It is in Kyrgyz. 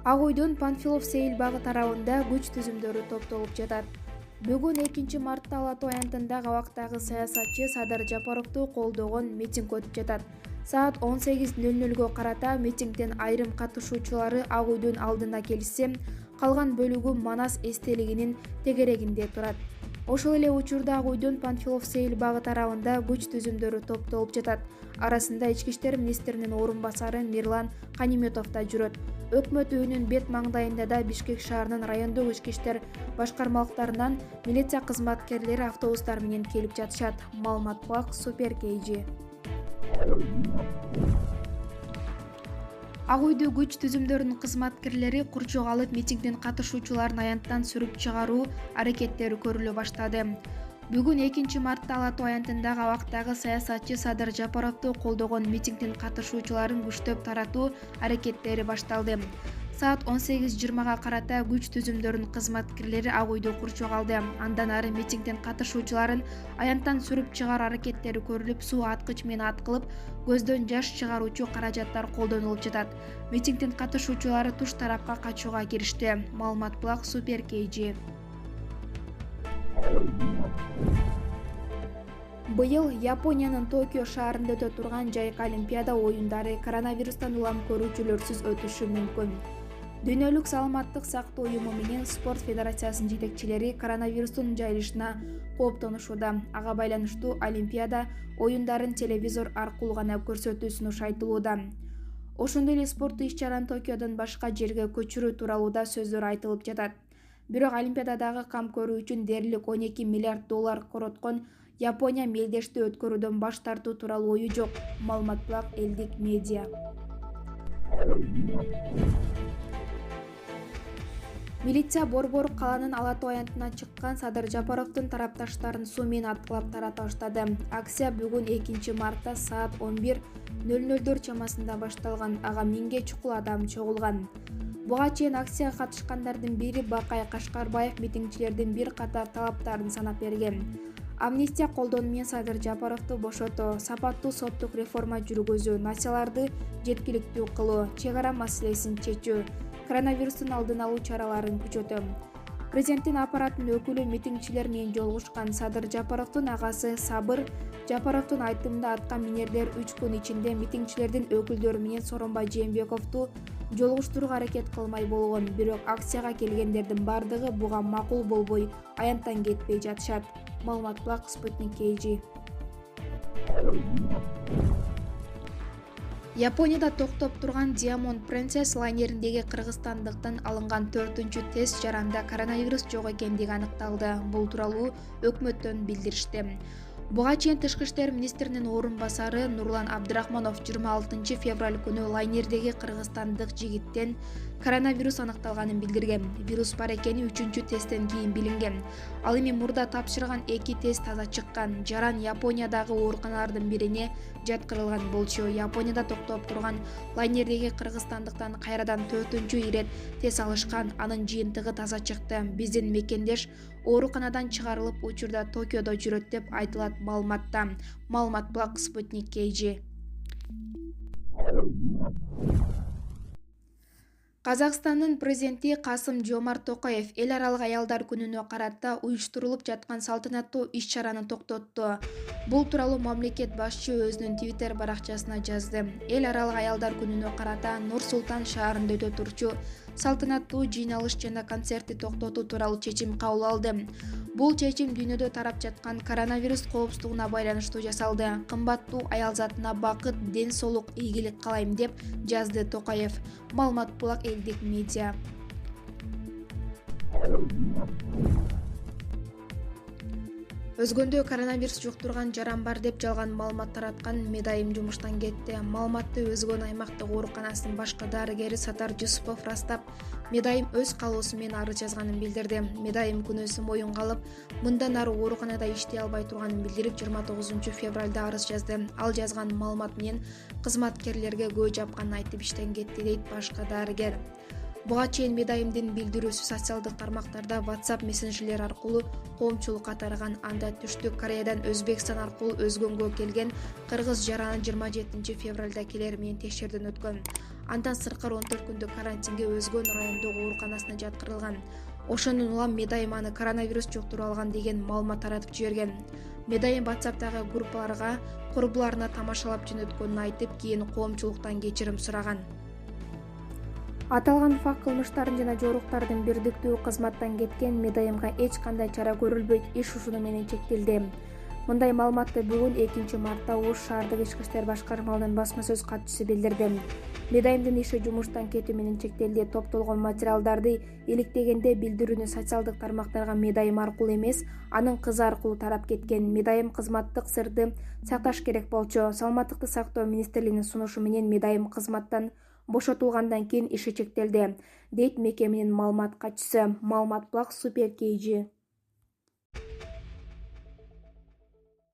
Ак Үйдүн Панфилов Сейил багы тарабында күч түзүмдөрү топтолуп жатат. Бүгүн 2 мартта Ала Тоо аянтында абактагы саясатчы Садыр Жапаровду колдогон митинг өтүп жатат. Саат 18:00 карата митингдин айрым катышуучулары Ак Үйдүн алдына келишсе, калган бөлүгү Манас эстелигинин тегерегинде турат. Ошол эле учурда Ак Үйдүн Панфилов Сейил багы тарабында күч түзүмдөрү топтолуп жатат. Арасында Ички иштер министринин орун басары Мирлан Каниметов да жүрөт. Өкмөт үйүнүн бет маңдайында да Бишкек шаарынын райондук ички иштер башкармалыктарынан милиция кызматкерлери автобустар менен келип жатышат. Маалымат Бак Супер KG. Ак Үйдү күч түзүмдөрүнүн кызматкерлери курчук алып митингдин катышуучуларын аянттан сүрүп чыгаруу аракеттери көрүлө баштады. Бүгүн 2 мартта Ала Тоо аянтындагы абактагы саясатчы Садыр Жапаровду колдогон митингдин катышуучуларын күчтөп таратуу аракеттери башталды. Саат 18:20 карата күч түзүмдөрүнүн кызматкерлери Ак Үйдү курчук алды. Андан ары митингдин катышуучуларын аянттан сүрүп чыгаруу аракеттери көрүлүп, суу аткыч менен аткылып, көздөн жаш чыгаруучу каражаттар колдонулуп жатат. Митингдин катышуучулары туш тарапка качууга киришти. Маалымат Булак Супер KG. Быйыл Япониянын Токио шаарында өтө турган жайкы Олимпиада оюндары коронавирустан улам көрүүчүлөрсүз өтүшү мүмкүн. Дүйнөлүк саламаттык сактоо уюму менен спорт федерациясынын жетекчилери коронавирустун жайылышына кооптонушууда. Ага байланыштуу Олимпиада оюндарын телевизор аркылуу гана көрсөтүү сунуш айтылууда. Ошондой эле спорттук иш-чараны Токиодон башка жерге көчүрүү тууралуу да сөздөр айтылып жатат. Бирок Олимпиададагы кам көрүү үчүн дээрлик $12 миллиард короткон Япония мелдешти өткөрүүдөн баш тартуу тууралуу ою жок. Маалымат Булак Элдик медиа. Милиция Борбор каланын Ала Тоо аянтына чыккан Садыр Жапаровдун тарапташтарын суу менен аткылап тарата баштады. Акция бүгүн 2 мартта саат 11:00 чамасында башталган. Ага 1000ге чукул адам чогулган. Буга чейин акцияга катышкандардын бири Бакай Кашкарбаев митингчилердин бир катар талаптарын санап берген. Амнистия колдонуу менен Садыр Жапаровду бошотуу, сапаттуу соттук реформа жүргүзүү, нацияларды жеткиликтүү кылуу, чек ара маселесин чечүү, коронавирустун алдын алуу чараларын күчөтүү. Президенттин аппаратынын өкүлү митингчилер менен жолугушкан. Садыр Жапаровдун агасы Сабыр Жапаровдун айтымында атка минерлер 3 күн ичинде митингчилердин өкүлдөрү менен Сооронбай Жээнбековду жолугуштурууга аракет кылмай болгон. Бирок акцияга келгендердин бардыгы буга макул болбой, аянттан кетпей жатышат. Маалымат Булак Спутник KG. Японияда токтоп турган Diamond Princess лайнериндеги кыргызстандыктан алынган 4-тест жаранда коронавирус жок экендиги аныкталды. Бул тууралуу өкмөттөн билдиришти. Буга чейин Тышкы иштер министринин орун басары Нурлан Абдрахманов 26 февраль күнү лайнердеги кыргызстандык жигиттен коронавирус аныкталганын билдирген. Вирус бар экени 3-тесттен кийин билинген. Ал эми мурда тапшырган 2 тест таза чыккан. Жаран Япониядагы ооруканалардын бирине жаткырылган болчу. Японияда токтоп турган лайнердеги кыргызстандыктан кайрадан 4-ирет тест алышкан. Анын жыйынтыгы таза чыкты. Биздин мекендеш ооруканадан чыгарылып, учурда Токиодо жүрөт деп айтылат маалыматта. Маалымат Булак Спутник KG. Казакстандын президенти Касым-Жомарт Токаев эл аралык аялдар күнүнө карата уюштурулуп жаткан салтанаттуу иш-чараны токтотту. Бул тууралуу мамлекет башчы өзүнүн Twitter баракчасына жазды. Эл аралык аялдар күнүнө карата Нур-Султан шаарында өтө турчу салтанаттуу жыйналыш жана концертти токтотуу тууралуу чечим кабыл алды. Бул чечим дүйнөдө тарап жаткан коронавирус коопсуздугуна байланыштуу жасалды. Кымбаттуу аял затына бакыт, ден соолук, ийгилик каалайм деп жазды Токаев. Маалымат Булак Элдик медиа. Өзгөндө коронавирус жуктурган жаран бар деп жалган маалымат тараткан Медайым жумуштан кетти. Маалыматты Өзгөн аймактык ооруканасынын башкы дарыгери Сатар Жусупов растап, Медайым өз калоосу менен арыз жазганын билдирди. Медайым күнөөсүн моюнга алып, мындан ары ооруканада иштей албай турганын билдирип, 29 февралда арыз жазды. Ал жазган маалымат менен кызматкерлерге көө жапканын айтып иштен кетти, дейт башкы дарыгер. Буга чейин Медайымдын билдирүүсү социалдык тармактарда WhatsApp мессенджерлер аркылуу коомчулук катарган. Анда Түштүк Кореядан Өзбекстан аркылуу өзгөнгө келген кыргыз жараны 27 февралда келер менен текшерүүдөн өткөн. Андан сырткары 14 күндүк карантинге Өзгөн райондук ооруканасына жаткырылган. Ошондон улам Медайым аны коронавирус жуктуруп алган деген маалымат таратып жиберген. Медайым WhatsApp'тагы группаларга курбуларына тамашалап жөнөткөнүн айтып, кийин коомчулуктан кечирим сураган. Аталган факт кылмыштардын жана жоруктардын бирдиктүү кызматтан кеткен. Медайымга эч кандай чара көрүлбөйт, иш ушуну менен чектелди. Мындай маалыматты бүгүн 2 мартта Ош шаардык ички иштер башкармалыгынын басма сөз катчысы билдирди. Медайымдын иши жумуштан кетүү менен чектелди. Топтолгон материалдарды иликтегенде билдирүүнү социалдык тармактарга Медайым аркылуу эмес, анын кызы аркылуу тарап кеткен. Медайым кызматтык сырды сакташ керек болчу. Саламаттыкты сактоо министрлигинин сунушу менен Медайым кызматтан бошотулгандан кийин иши чектелди, дейт мекеменин маалымат катчысы. Маалымат Блак Супер KG.